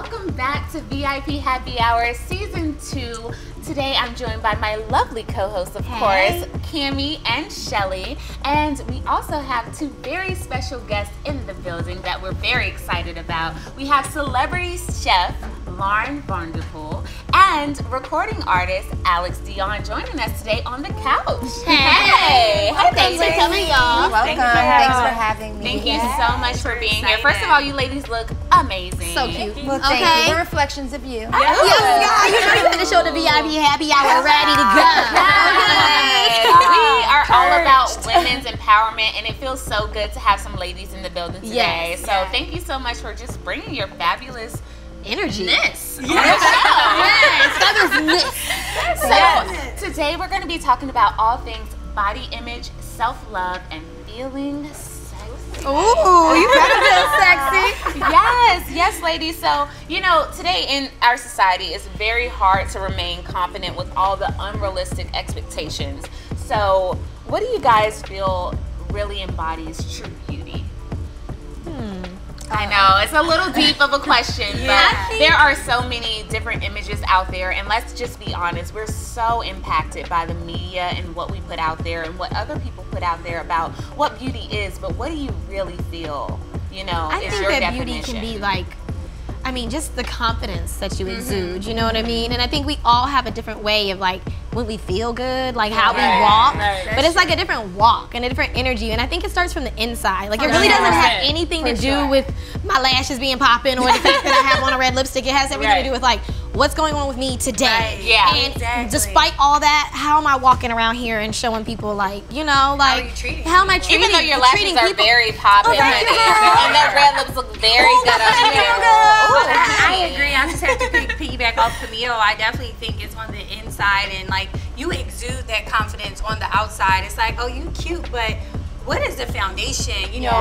welcome back to VIP Happy Hour Season 2. Today I'm joined by my lovely co-hosts, of course, Cammi and Shelly. And we also have two very special guests in the building that we're very excited about. We have celebrity chef Lauren Vanderpool and recording artist Alyxx Dione joining us today on the couch. Hey! Thanks for coming, y'all. Welcome. Thanks for having me. Thank you so much for being here. First of all, you ladies look amazing. So cute. Well, thank you. We're reflections of you. Yes, you know you finna show the VIP Happy Hour ready to go. We are all about women's empowerment, and it feels so good to have some ladies in the building today. So thank you so much for just bringing your fabulous energy. Yes. So today we're going to be talking about all things body image, self-love, and feeling sexy. Ooh, you better feel sexy. Yes, ladies. So, you know, today in our society, it's very hard to remain confident with all the unrealistic expectations. So, what do you guys feel really embodies true beauty? I know, it's a little deep of a question, but there are so many different images out there, and let's just be honest, we're so impacted by the media and what we put out there and what other people put out there about what beauty is, but what do you really feel, you know, is your definition? I think that beauty can be like, I mean, just the confidence that you exude, you know what I mean? And I think we all have a different way of like, when we feel good, like how we walk, but it's like a different walk and a different energy, and I think it starts from the inside. Like it really doesn't have anything to do with my lashes being popping or the fact that I have on a red lipstick. It has everything to do with like, what's going on with me today. And despite all that, how am I walking around here and showing people like, you know, like, how am I treating, even though your lashes are very popping, and that red lips look very good on you. I agree. I just have to piggyback off Camille. I definitely think it's on the inside, and like you exude that confidence on the outside. It's like, oh, you cute, but what is the foundation? You know,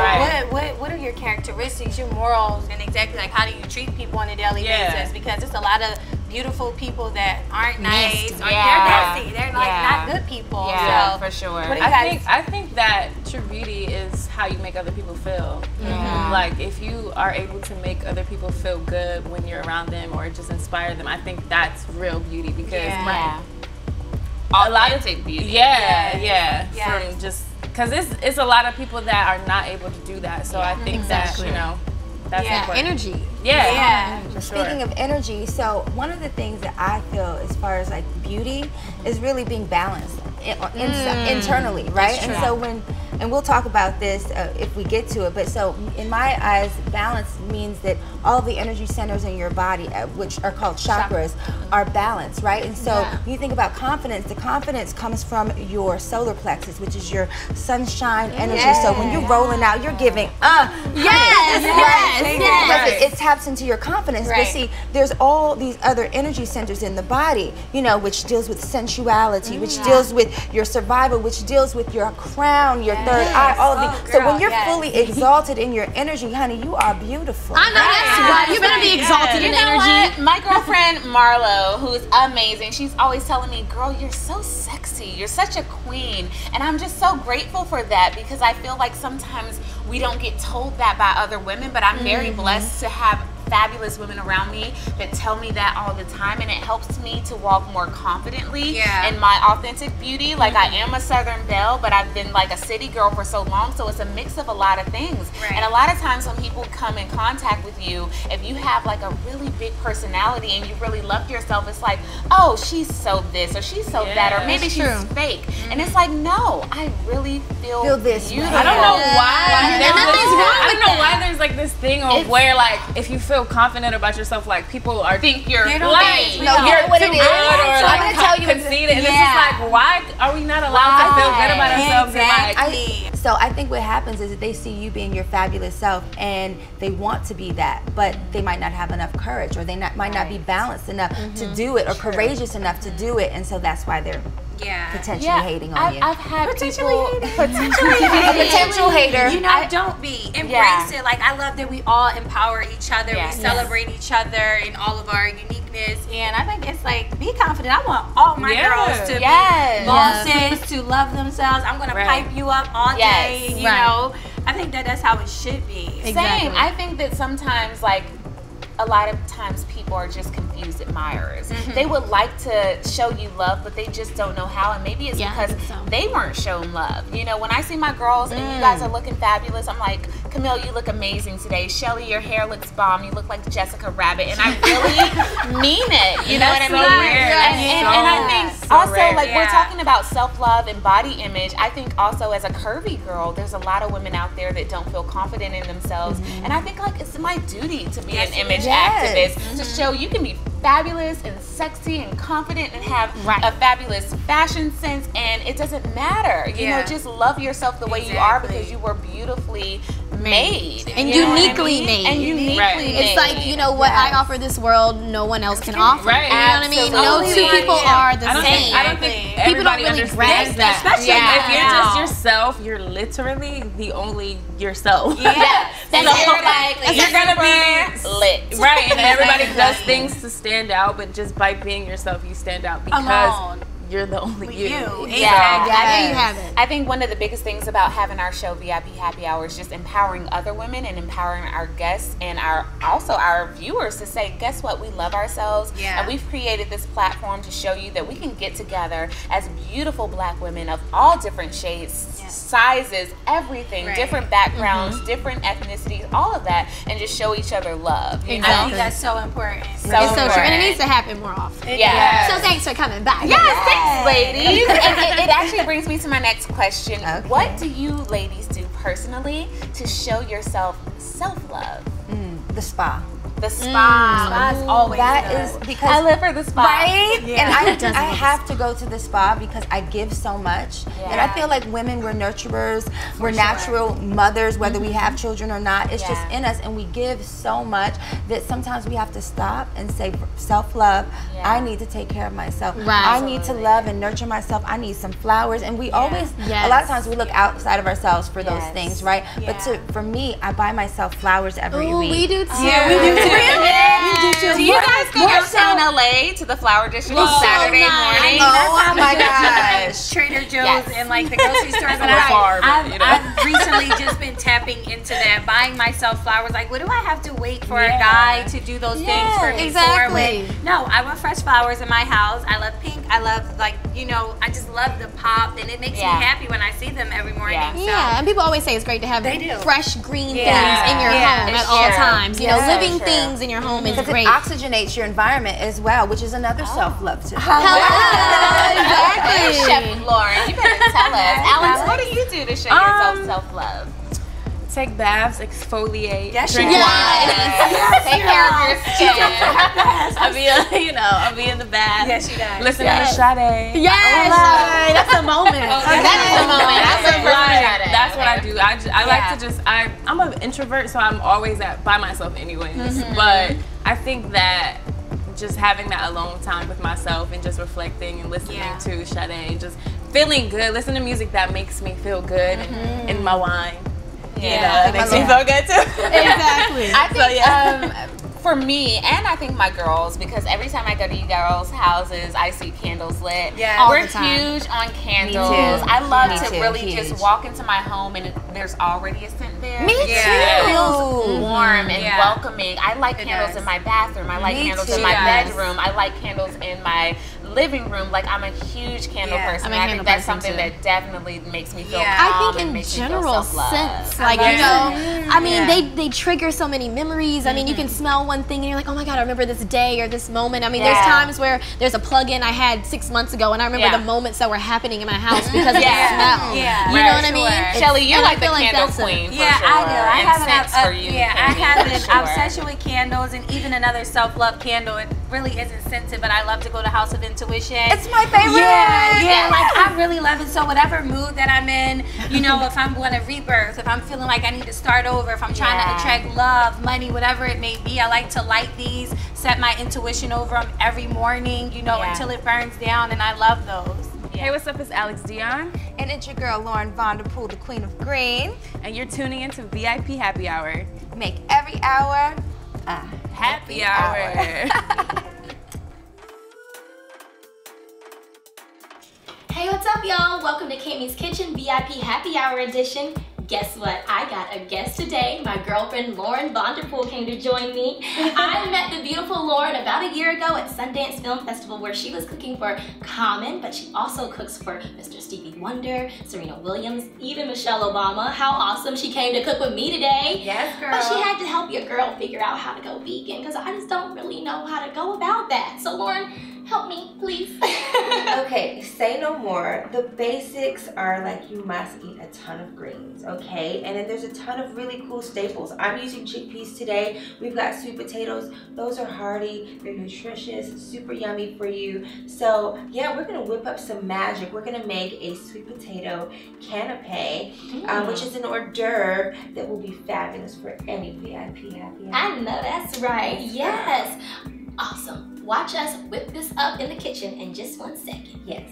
what are your characteristics, your morals, and exactly like how do you treat people on a daily basis? Because there's a lot of beautiful people that aren't nice, or they're nasty. They're like not good people. Yeah, so, for sure. I think that true beauty is how you make other people feel. Like if you are able to make other people feel good when you're around them or just inspire them, I think that's real beauty because a lot of beauty. From just because it's a lot of people that are not able to do that. So I think that you know that's important. Energy. Speaking of energy, so one of the things that I feel as far as like beauty is really being balanced internally, right? And so and we'll talk about this if we get to it, but so in my eyes, balance means that all the energy centers in your body, which are called chakras, are balanced, right? And so when you think about confidence, the confidence comes from your solar plexus, which is your sunshine energy. So when you're rolling out, you're giving it taps into your confidence. But see, there's all these other energy centers in the body, you know, which deals with sensuality, which deals with your survival, which deals with your crown, your third eye, all of these. So when you're fully exalted in your energy, honey, you are beautiful. I know that's right. You better be exalted in energy. My girlfriend Marlo, who's amazing, she's always telling me, girl, you're so sexy. You're such a queen. And I'm just so grateful for that because I feel like sometimes we don't get told that by other women, but I'm very blessed to have fabulous women around me that tell me that all the time, and it helps me to walk more confidently in my authentic beauty. Like I am a Southern belle, but I've been like a city girl for so long, so it's a mix of a lot of things. And a lot of times when people come in contact with you, if you have like a really big personality and you really love yourself, it's like, oh, she's so this or she's so that, or maybe she's fake. And it's like, no, I really feel this. Beautiful. I don't know why. I don't know why there's like this thing of where like if you feel confident about yourself, like people are think you're like you're what too it is. good or So I'm like gonna tell you conceited, and it's just like, why are we not allowed to feel good about ourselves? And so I think what happens is that they see you being your fabulous self and they want to be that, but they might not have enough courage, or they might not be balanced enough to do it, or courageous enough to do it, and so that's why they're potentially hating on you. I've had potential hater. You know, don't be. Embrace it. Like I love that we all empower each other. We celebrate each other in all of our uniqueness, and I think it's like be confident. I want all my girls to be bosses, to love themselves. I'm gonna pipe you up all day. You know, I think that that's how it should be. Same. I think that sometimes like a lot of times people are just confused admirers. They would like to show you love, but they just don't know how, and maybe it's because they weren't shown love. You know, when I see my girls and you guys are looking fabulous, I'm like, Camille, you look amazing today. Shelly, your hair looks bomb. You look like Jessica Rabbit, and I really mean it. You know what I mean? And I think also, like, we're talking about self-love and body image. I think also as a curvy girl, there's a lot of women out there that don't feel confident in themselves, and I think like it's my duty to be an image activist to show you can be fabulous and sexy and confident and have a fabulous fashion sense, and it doesn't matter. You know, just love yourself the way you are, because you were beautifully made and uniquely made. And uniquely made. It's like, you know, what I offer this world, no one else can offer. Right. You know what I mean? No two people are the same. I don't think people don't everybody really grasp understands that. Especially if you're just yourself, you're literally the only yourself. Yes. You're gonna be lit. Right, and everybody does things to stand out, but just by being yourself, you stand out because you're the only you. I think one of the biggest things about having our show VIP Happy Hour is just empowering other women and empowering our guests and also our viewers to say, guess what, we love ourselves, and we've created this platform to show you that we can get together as beautiful black women of all different shades, sizes, everything, different backgrounds, different ethnicities, all of that, and just show each other love. You know? I think that's so important. It's so true, and it needs to happen more often. So thanks for coming back. Thanks, ladies. And it actually brings me to my next question. What do you ladies do personally to show yourself self-love? The spa. The spa. Spa's always is because I live for the spa. Right? And I have to go to the spa because I give so much. And I feel like women, we're nurturers, we're natural mothers, whether we have children or not. It's just in us, and we give so much that sometimes we have to stop and say, self-love, I need to take care of myself. I need to love and nurture myself. I need some flowers. And we always, a lot of times we look outside of ourselves for those things, right? But for me, I buy myself flowers every week. We do too. Yeah, we do too. Do you guys go downtown LA to the flower district on Saturday morning? Oh my gosh. Trader Joe's and like the grocery stores. I've recently just been tapping into that, buying myself flowers. Like, what do I have to wait for a guy to do those things for me? No, I want fresh flowers in my house. I love pink. I love, like, you know, I just love the pop, and it makes me happy when I see them every morning. And people always say it's great to have fresh green things in your home at all times. You know, living things in your home is great. It oxygenates your environment as well, which is another self-love too. Exactly. Chef Lauren, you better tell us. Alyxx, what do you do to show yourself self-love? Take baths, exfoliate, drink wine, take care of your skin. I'll be in the bath. Yes, she does. Listen to Sade. That's a moment. That's what I do. I like to just, I'm an introvert, so I'm always by myself anyways. But I think that just having that alone time with myself and just reflecting and listening to Sade, just feeling good, listen to music that makes me feel good in my wine. It makes me feel good too. Exactly. I think for me, and I think my girls, because every time I go to you girls' houses, I see candles lit. We're huge on candles. I love to really just walk into my home and there's already a scent there. Me too. It feels warm and welcoming. I like candles in my bathroom. I like candles in my bedroom. I like candles in my living room. Like, I'm a huge candle person. I think that's something that definitely makes me feel calm. I think in general sense, like, you know, I mean, they trigger so many memories. I mean, you can smell one thing and you're like, oh my God, I remember this day or this moment. I mean, there's times where there's a plug-in I had 6 months ago and I remember the moments that were happening in my house because of the smell. You know what I mean? Shelly, you're like the candle queen for sure. I do. I have I have an obsession with candles, and even another self-love candle. It really isn't scented, but I love to go to House of Intuition. It's my favorite. Like, I really love it. So whatever mood that I'm in, you know, if I'm going to rebirth, if I'm feeling like I need to start over, if I'm trying to attract love, money, whatever it may be, I like to light these, set my intuition over them every morning, you know, until it burns down, and I love those. Hey, what's up? It's Alyxx Dione. And it's your girl, Lauren Vanderpool, the Queen of Green. And you're tuning into VIP Happy Hour. Make every hour a happy hour. Hey, what's up, y'all? Welcome to Cammi's Kitchen VIP Happy Hour edition. Guess what? I got a guest today. My girlfriend Lauren Vanderpool came to join me. I met the beautiful Lauren about a year ago at Sundance Film Festival, where she was cooking for Common, but she also cooks for Mr. Stevie Wonder, Serena Williams, even Michelle Obama. How awesome she came to cook with me today. Yes, girl. But she had to help your girl figure out how to go vegan, because I just don't really know how to go about that. So Lauren, help me, please. Okay, say no more. The basics are like you must eat a ton of greens, okay? And then there's a ton of really cool staples. I'm using chickpeas today. We've got sweet potatoes. Those are hearty, they're nutritious, super yummy for you. So yeah, we're gonna whip up some magic. We're gonna make a sweet potato canapé, which is an hors d'oeuvre that will be fabulous for any VIP happy hour. I know that's right. Yes. Awesome. Watch us whip this up in the kitchen in just 1 second. Yes.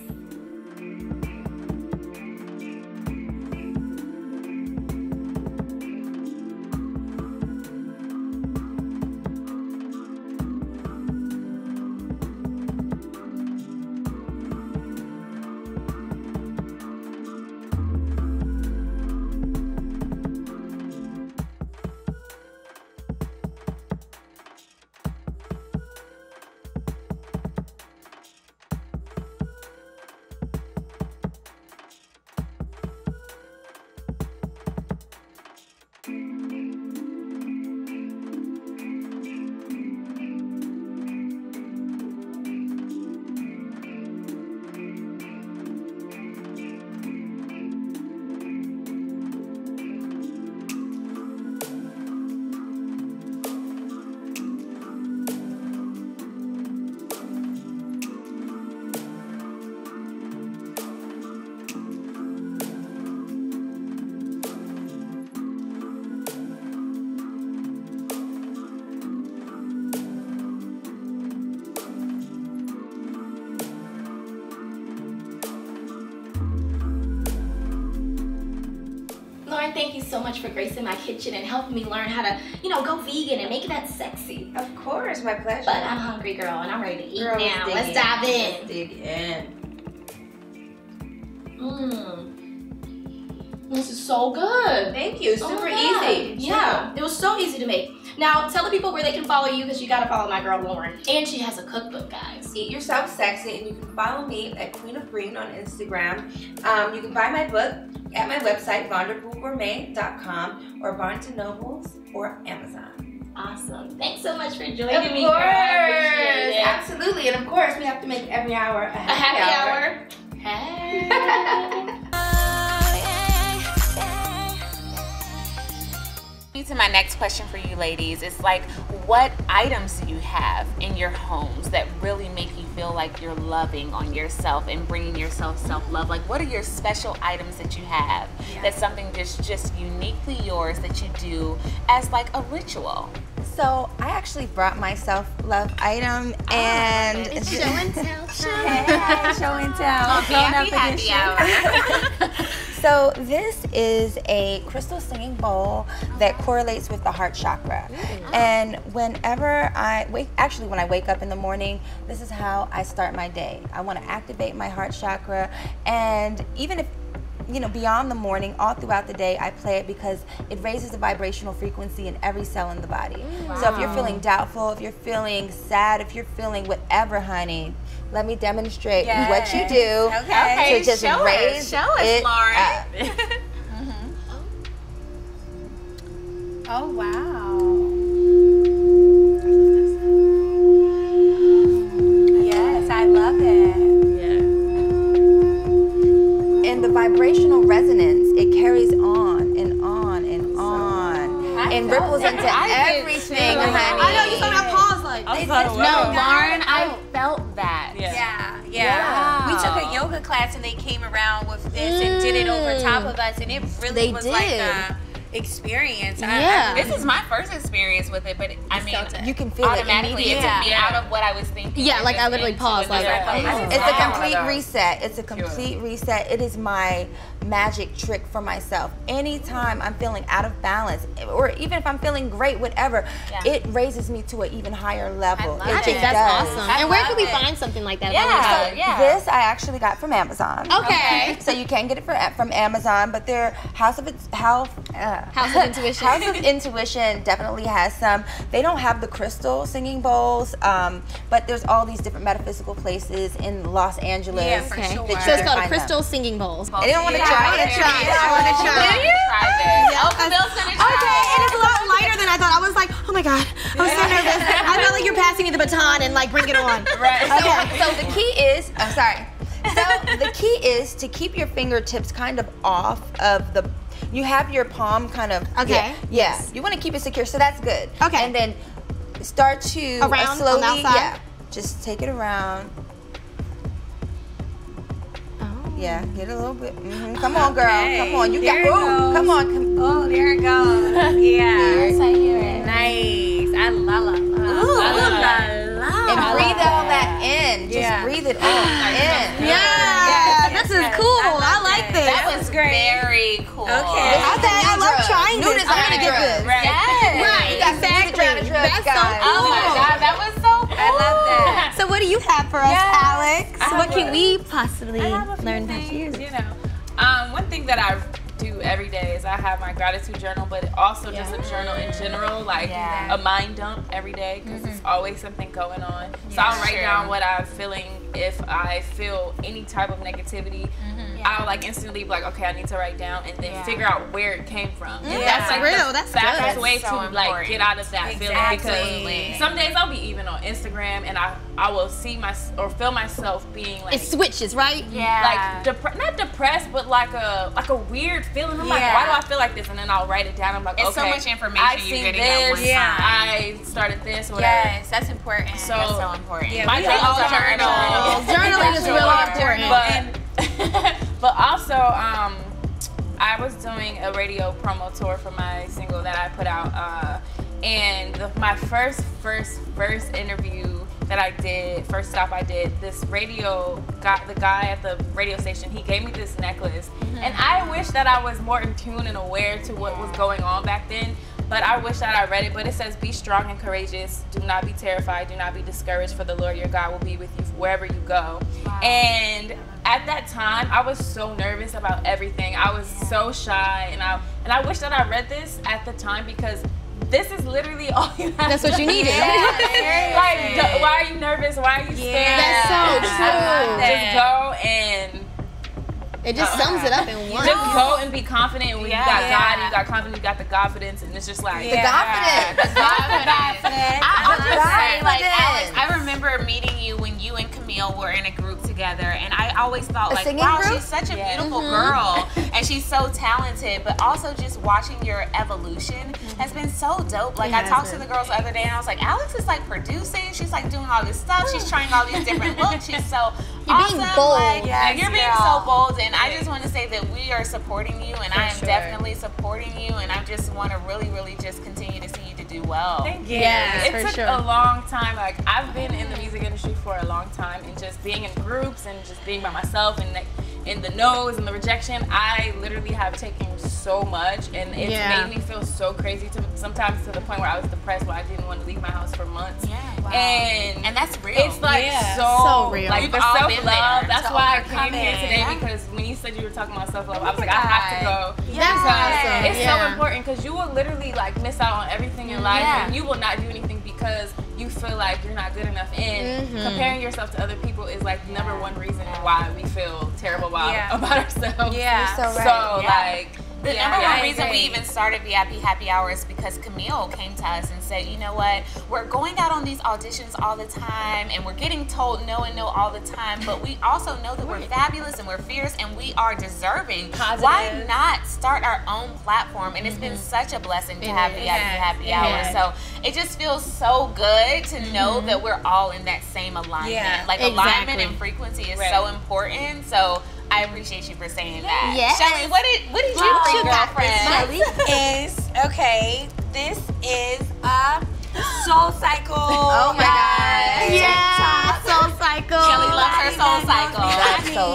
Lauren, thank you so much for gracing my kitchen and helping me learn how to, go vegan and make that sexy. Of course, my pleasure. But I'm hungry, girl, and I'm ready to eat Girl, now. Let's dive in. Let's dig in. This is so good. Thank you. Super Oh my easy. God. Yeah, it was so easy to make. Now, tell the people where they can follow you, because you got to follow my girl Lauren. And she has a cookbook, guys. Eat Yourself Sexy, and you can follow me at Queen of Green on Instagram. You can buy my book at my website, vanderpoolgourmet.com, or Barnes & Nobles, or Amazon. Awesome. Thanks so much for joining me, Of girl. I appreciate it. Absolutely. And of course, we have to make every hour a happy hour. Hey. To my next question for you ladies is like, what items do you have in your homes that really make you feel like you're loving on yourself and bringing yourself self-love? Like, what are your special items that you have that's something just uniquely yours that you do as like a ritual? So I actually brought my self-love item, and It's show and tell. Hey, show and tell. Happy Hour. So this is a crystal singing bowl that correlates with the heart chakra. And whenever when I wake up in the morning, this is how I start my day. I want to activate my heart chakra, and even if beyond the morning, all throughout the day, I play it because it raises the vibrational frequency in every cell in the body. Wow. So if you're feeling doubtful, if you're feeling sad, if you're feeling whatever, honey, let me demonstrate what you do. Okay, to just show raise us, Lauren. up. Oh, wow. Yes, I love it. And the vibrational resonance, it carries on and on and on. And ripples into everything, honey. I know, you saw my pause like. No, Lauren, I felt that. Yeah. We took a yoga class and they came around with this and did it over top of us, and it really was like experience. This is my first experience with it, but I mean, you can feel automatically it took me out of what I was thinking. Yeah, like I literally paused. Like, it's a complete reset. It's a complete reset. It is my magic trick for myself. Anytime I'm feeling out of balance, or even if I'm feeling great, whatever, it raises me to an even higher level. I think that's awesome. And where can we find something like that? This I actually got from Amazon. Okay. So you can get it from Amazon, but their House of Intuition. House of Intuition definitely has some. They don't have the crystal singing bowls, but there's all these different metaphysical places in Los Angeles. Yeah, for sure. So it's called crystal singing bowls. I didn't want to try. I want to try. Do you? Try this. Camille's gonna try. Okay, and it's a lot lighter than I thought. I was like, oh my god, I was so nervous. I felt like you're passing me the baton and like bring it on. Right. So the key is, I'm sorry. So the key is to keep your fingertips kind of off of the. You have your palm kind of. Okay. Yeah. You want to keep it secure, so that's good. Okay. And then start to around slowly. On the outside? Yeah. Just take it around. Yeah, get a little bit. Come on, girl. Come on. You got. Come on. Oh, there it goes. Yeah. Nice. I love it. And breathe all that in. Just breathe it all in. Yeah, this is cool. I like this. That was very cool. Okay. I love trying New this. design of drugs. Right, exactly. That's so cool. Oh my God, that was so cool. I love that. So what do you have for us, Alex? What can we possibly learn about you? You know, one thing that I do every day is I have my gratitude journal, but also just a journal in general, like a mind dump every day, because there's always something going on. So I'll write down what I'm feeling. If I feel any type of negativity, I'll like instantly be like, okay, I need to write down and then figure out where it came from. And that's like real. the fastest way to like get out of that feeling, because some days I'll be even on Instagram and I will see feel myself being like, it switches, right? Yeah. Like not depressed, but like a weird feeling. I'm like, why do I feel like this? And then I'll write it down. I'm like, it's okay, so much information I you're see getting this. at one time. I started this. Whatever. Yes, that's important. So that's so important. Yeah, my journal. Journaling is really important. But also, I was doing a radio promo tour for my single that I put out, and my first interview that I did, first stop I did, this the guy at the radio station, he gave me this necklace, and I wish that I was more in tune and aware to what was going on back then. But I wish that I read it, but it says, be strong and courageous. Do not be terrified. Do not be discouraged, for the Lord your God will be with you wherever you go. Wow. And at that time, I was so nervous about everything. I was so shy, and I wish that I read this at the time, because this is literally all you have. That's what you needed. Like, why are you nervous? Why are you scared? That's so true. Just go and... It just sums it up in one. Just go and be confident. When you got God, you got confidence, you got the confidence, and it's just like the confidence. I'll just say, like, Alex, I remember meeting you when you and Camille were in a group together, and I always thought, like, wow, she's such a beautiful girl, and she's so talented. But also just watching your evolution has been so dope. Like, I talked to the girls the other day, and I was like, Alex is like producing. She's like doing all this stuff. She's trying all these different looks. She's so awesome. Being bold. Like, you're being so bold, and I just want to say that we are supporting you, and I am definitely supporting you, and I just want to really, really just continue to see you to do well. Thank you. Yes, it took a long time. Like, I've been in the music industry for a long time, and just being in groups and just being by myself, and in the no's and the rejection, I literally have taken so much, and it's made me feel so crazy sometimes to the point where I was depressed, where I didn't want to leave my house for months. And that's real. It's like so real. Like, the self-love. That's why I came overcome here it. today, because when you said you were talking about self-love, I was like, I have to go. That's awesome. It's so important, because you will literally like miss out on everything in life, and you will not do anything because you feel like you're not good enough. And comparing yourself to other people is like the number one reason why we feel terrible about ourselves. So like, the number one reason we even started VIP Happy Hour is because Camille came to us and said, you know what, we're going out on these auditions all the time, and we're getting told no and no all the time, but we also know that we're fabulous and we're fierce and we are deserving. Positive. Why not start our own platform? And it's been such a blessing to have VIP Happy Hour. So it just feels so good to know that we're all in that same alignment. Like, alignment and frequency is so important. So I I appreciate you for saying that. Yes. Shelly, what did you bring, girlfriend? This is SoulCycle. Oh my God. Yeah, SoulCycle. Shelly loves her SoulCycle.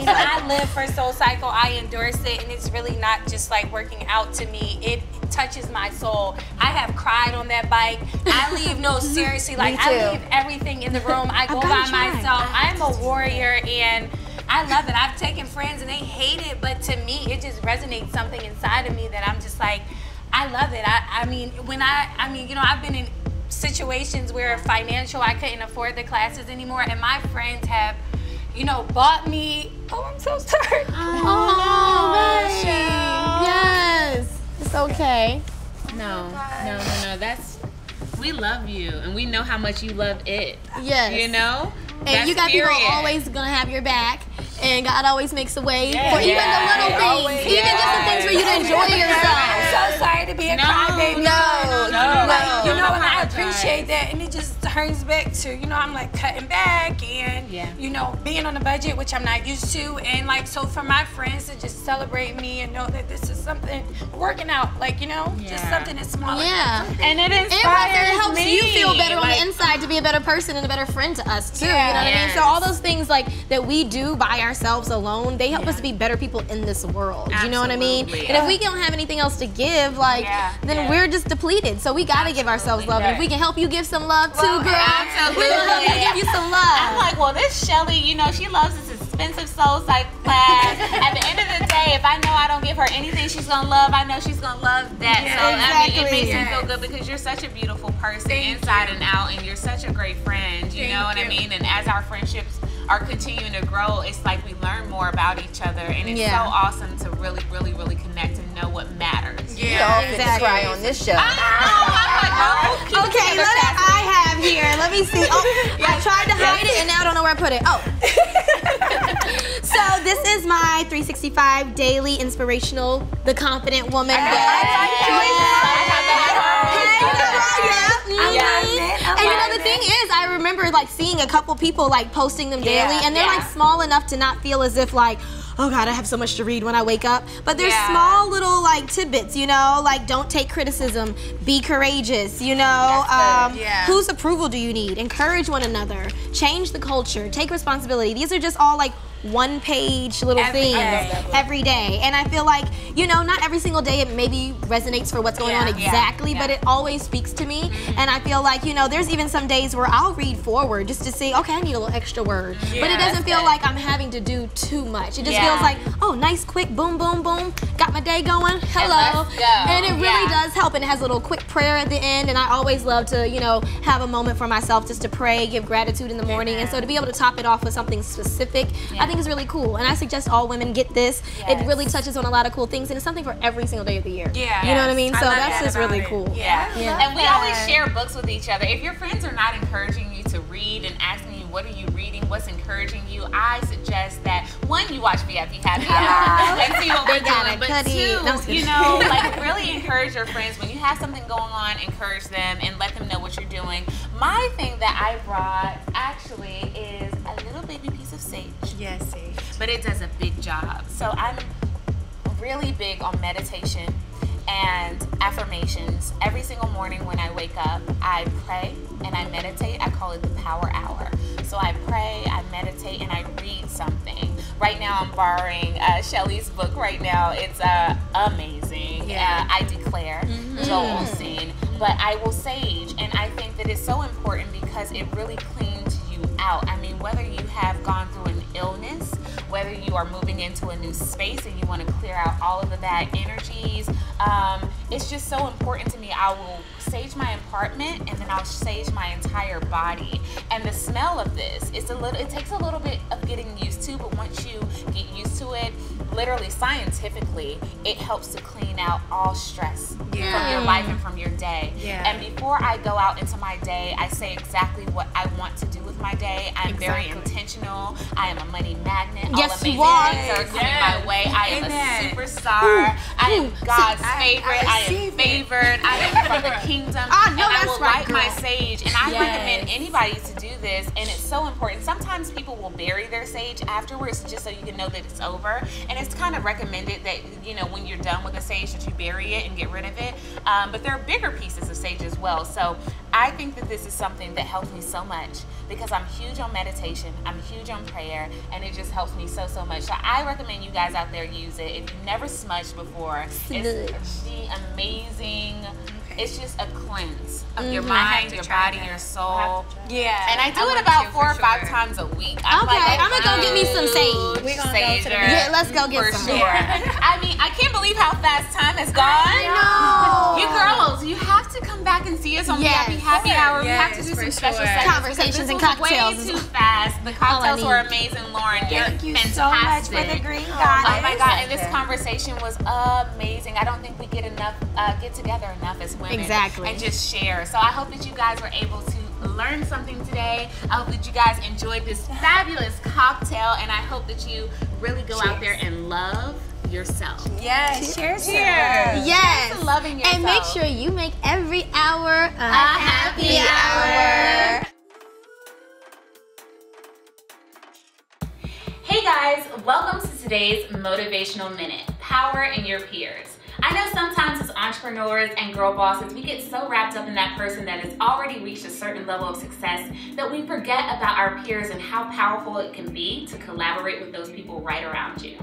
I live for SoulCycle. I endorse it, and it's really not just like working out to me. It touches my soul. I have cried on that bike. I leave, no, seriously, like I leave everything in the room. I go by myself. I'm a warrior, and I love it. I've taken friends and they hate it, but to me, it just resonates something inside of me that I'm just like, I love it. I mean, you know, I've been in situations where I couldn't afford the classes anymore, and my friends have, you know, bought me. Oh, I'm so sorry. Oh, yes. It's okay. No. That's, we love you, and we know how much you love it. Yes. You know? And That's you got people period. always gonna have your back, and God always makes a way for even Yeah. the little things, Always. even just the things for you to enjoy yourself. I'm so sorry to be a crybaby. No. You know, and I appreciate that, and it just turns back to, you know, I'm like cutting back and, you know, being on a budget, which I'm not used to, and like, so for my friends to just celebrate me and know that this is something working out, like, you know, just something that's small. Yeah. And it And inspires it helps me. you feel better on Like, the inside to be a better person and a better friend to us too. Yeah. You know what I mean? So all those things like that we do by ourselves alone, they help us to be better people in this world. You know what I mean? Absolutely. And if we don't have anything else to give, like, then we're just depleted. So we gotta give ourselves love. And if we can help you give some love too, girl, absolutely. we're gonna help you give you some love. I'm like, well, this Shelly, you know, she loves this expensive SoulCycle class. At the end of the day, if I know I don't give her anything she's gonna love, I know she's gonna love that. So I mean, it makes me feel good because you're such a beautiful person inside and out, and you're such a great friend. You know what I mean? And as our friendships are continuing to grow, it's like we learn more about each other, and it's so awesome to really, really, really connect and know what matters. We all fit to cry on this show. Okay, I have here. Let me see. Oh, I tried to hide it and now I don't know where I put it. Oh. So this is my 365 daily inspirational, the confident woman. And you know the thing is, I remember like seeing a couple people like posting them daily, and they're like small enough to not feel as if like, oh God, I have so much to read when I wake up. But there's small little like tidbits, you know, like don't take criticism, be courageous, you know. Whose approval do you need? Encourage one another, change the culture, take responsibility. These are just all like one-page little things every day. And I feel like, you know, not every single day it maybe resonates for what's going on exactly, but it always speaks to me. And I feel like, you know, there's even some days where I'll read forward just to say, okay, I need a little extra word. But it doesn't feel like I'm having to do too much. It just feels like, oh, nice, quick, boom, boom, boom. Got my day going, hello. And it really does help. And it has a little quick prayer at the end. And I always love to, you know, have a moment for myself just to pray, give gratitude in the morning. And so to be able to top it off with something specific, I think is really cool. And I suggest all women get this. It really touches on a lot of cool things. And it's something for every single day of the year. You know what I mean? So that's just really cool. And we always share books with each other. If your friends are not encouraging you to read and asking you, what are you reading? What's encouraging you? I suggest that, one, you watch VIP Happy Hour and see what we're doing. But two, you know, like really encourage your friends. When you have something going on, encourage them and let them know what you're doing. My thing that I brought actually is a little baby piece of sage. Yes, sage. But it does a big job. So I'm really big on meditation and affirmations. Every single morning when I wake up, I pray and I meditate. I call it the power hour. So I pray, I meditate, and I read something. Right now I'm borrowing Shelly's book right now. It's amazing. I Declare, Joel Osteen. But I will sage, and I think that it's so important because it really cleans you out. I mean, whether you have gone through an illness, whether you are moving into a new space and you want to clear out all of the bad energies, it's just so important to me. I will sage my apartment and then I'll sage my entire body. And the smell of this, it takes a little bit of getting used to, but once you get used to it, literally scientifically, it helps to clean out all stress from your life and from your day. And before I go out into my day, I say exactly what I want to do with my day. I'm very intentional. I am a money magnet. Yes, all you are. amazing things are coming my way. I am a superstar. I am God's favorite. I am favored. I am from the kingdom. And I will light my sage. And I recommend anybody to do this. And it's so important. Sometimes people will bury their sage afterwards just so you can know that it's over. And it's kind of recommended that, you know, when you're done with the sage that you bury it and get rid of it. But there are bigger pieces of sage as well. So I think that this is something that helps me so much because I'm huge on meditation. I'm huge on prayer. And it just helps me so, so much. So I recommend you guys out there use it. If you've never smudged before, it's the amazing, it's just a cleanse of your mind, your body, your soul. Yeah. And I do it about 4 or 5 times a week. I'm gonna go get me some sage. We're gonna go to the Yeah, let's go get some. Sure. I mean, I can't believe how fast time has gone. I know. You girls, you have to come back and see us on VIP Happy Hour. We have to do some special conversations and cocktails. Way too fast. The cocktails were amazing, Lauren. Thank you fantastic. so much for the green goddess. Oh my God, and this conversation was amazing. I don't think we get together enough as women. Exactly. And just share. So I hope that you guys were able to learn something today. I hope that you guys enjoyed this fabulous cocktail, and I hope that you really go out there and love yourself. Yes. Cheers. Yes. Cheers to loving yourself. And make sure you make every hour a happy hour. Hey guys, welcome to today's Motivational Minute, Power in Your Peers. I know sometimes as entrepreneurs and girl bosses, we get so wrapped up in that person that has already reached a certain level of success that we forget about our peers and how powerful it can be to collaborate with those people right around you.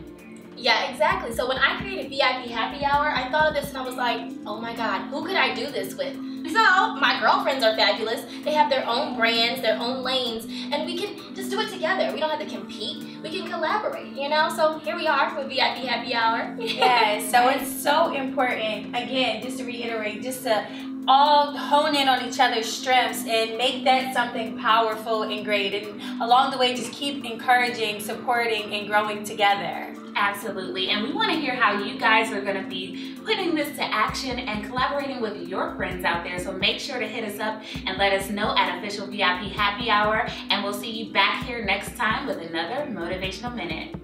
Yeah, exactly. So when I created VIP Happy Hour, I thought of this and I was like, oh my God, who could I do this with? So my girlfriends are fabulous. They have their own brands, their own lanes, and we can just do it together. We don't have to compete. We can collaborate, you know? So here we are with VIP Happy Hour. Yes, so it's so important, again, just to reiterate, just to all hone in on each other's strengths and make that something powerful and great. And along the way, just keep encouraging, supporting, and growing together. Absolutely, and we want to hear how you guys are going to be putting this to action and collaborating with your friends out there. So make sure to hit us up and let us know at Official VIP Happy Hour, and we'll see you back here next time with another Motivational Minute.